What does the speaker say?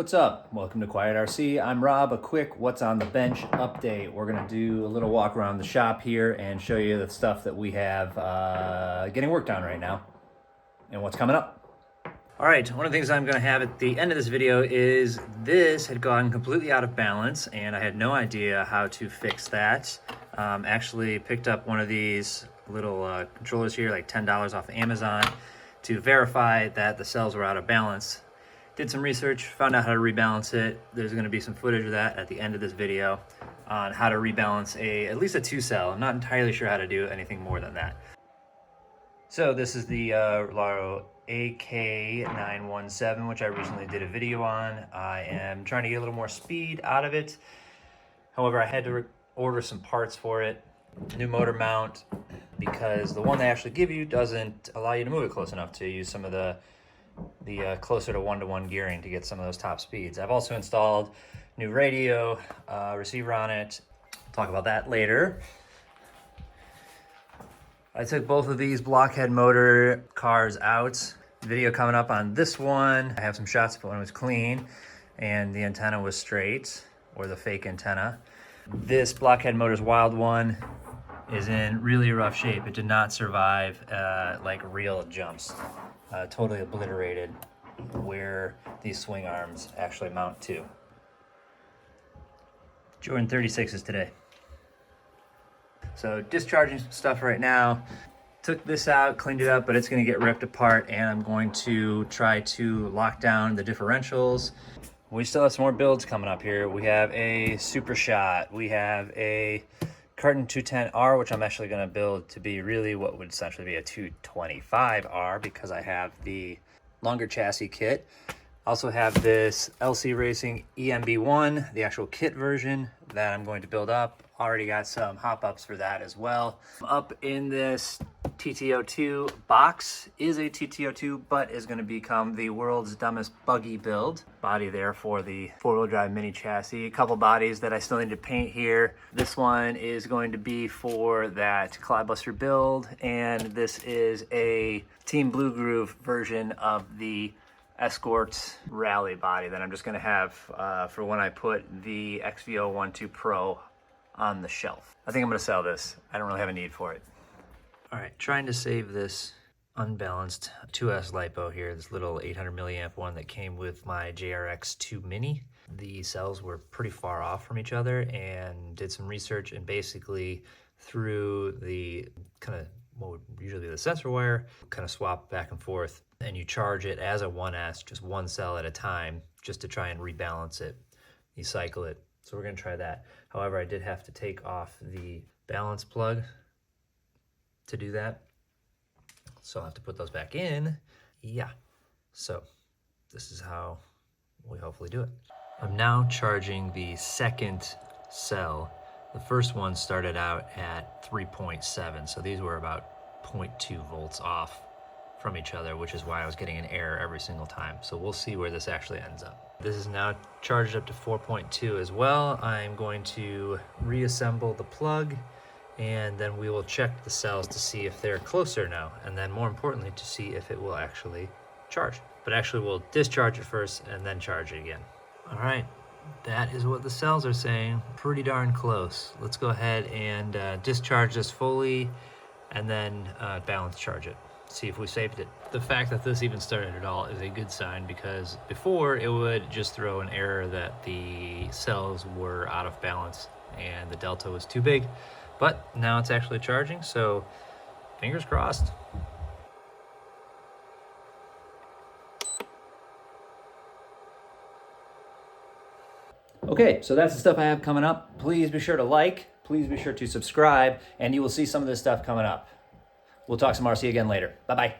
What's up? Welcome to Quiet RC. I'm Rob. A quick what's on the bench update. We're going to do a little walk around the shop here and show you the stuff that we have getting worked on right now and what's coming up. All right, one of the things I'm going to have at the end of this video is this had gone completely out of balance and I had no idea how to fix that. Actually picked up one of these little controllers here, like $10 off Amazon, to verify that the cells were out of balance. Did some research, found out how to rebalance it. There's going to be some footage of that at the end of this video on how to rebalance at least a 2-cell. I'm not entirely sure how to do anything more than that. So this is the LiPo AK917, which I recently did a video on. I am trying to get a little more speed out of it. However, I had to order some parts for it. New motor mount, because the one they actually give you doesn't allow you to move it close enough to use some of the closer to 1-to-1 gearing to get some of those top speeds. I've also installed new radio, receiver on it. I'll talk about that later. I took both of these blockhead motor cars out. Video coming up on this one. I have some shots of when it was clean and the antenna was straight, or the fake antenna. This blockhead motor's wild one is in really rough shape. It did not survive like real jumps. Totally obliterated where these swing arms actually mount to. Jordan 36s today. So discharging some stuff right now. Took this out, cleaned it up, but it's going to get ripped apart, and I'm going to try to lock down the differentials. We still have some more builds coming up here. We have a Super Shot. We have a Carton 210R, which I'm actually going to build to be really what would essentially be a 225R, because I have the longer chassis kit. Also have this LC Racing EMB1, the actual kit version that I'm going to build up. Already got some hop-ups for that as well. Up in this TT02 box is a TT02, but is going to become the world's dumbest buggy build. Body there for the four-wheel drive mini chassis. A couple bodies that I still need to paint here. This one is going to be for that Cloudbuster build, and this is a Team Blue Groove version of the Escort Rally body that I'm just going to have for when I put the XV012 Pro on the shelf. I think I'm going to sell this. I don't really have a need for it. All right, trying to save this unbalanced 2S LiPo here, this little 800 milliamp one that came with my JRX2 Mini. The cells were pretty far off from each other, and did some research, and basically through the kind of what would usually be the sensor wire, kind of swap back and forth, and you charge it as a 1S, just one cell at a time, just to try and rebalance it. You cycle it. So we're going to try that. However, I did have to take off the balance plug to do that. So I'll have to put those back in. Yeah. So this is how we hopefully do it. I'm now charging the second cell. The first one started out at 3.7. So these were about 0.2 volts off from each other, which is why I was getting an error every single time. So we'll see where this actually ends up. This is now charged up to 4.2 as well. I'm going to reassemble the plug, and then we will check the cells to see if they're closer now, and then more importantly to see if it will actually charge. But actually we'll discharge it first and then charge it again. All right, that is what the cells are saying. Pretty darn close. Let's go ahead and discharge this fully and then balance charge it. See if we saved it. The fact that this even started at all is a good sign, because before it would just throw an error that the cells were out of balance and the delta was too big. But now it's actually charging, so fingers crossed. Okay, so that's the stuff I have coming up. Please be sure to like, please be sure to subscribe, and you will see some of this stuff coming up. We'll talk some RC again later. Bye-bye.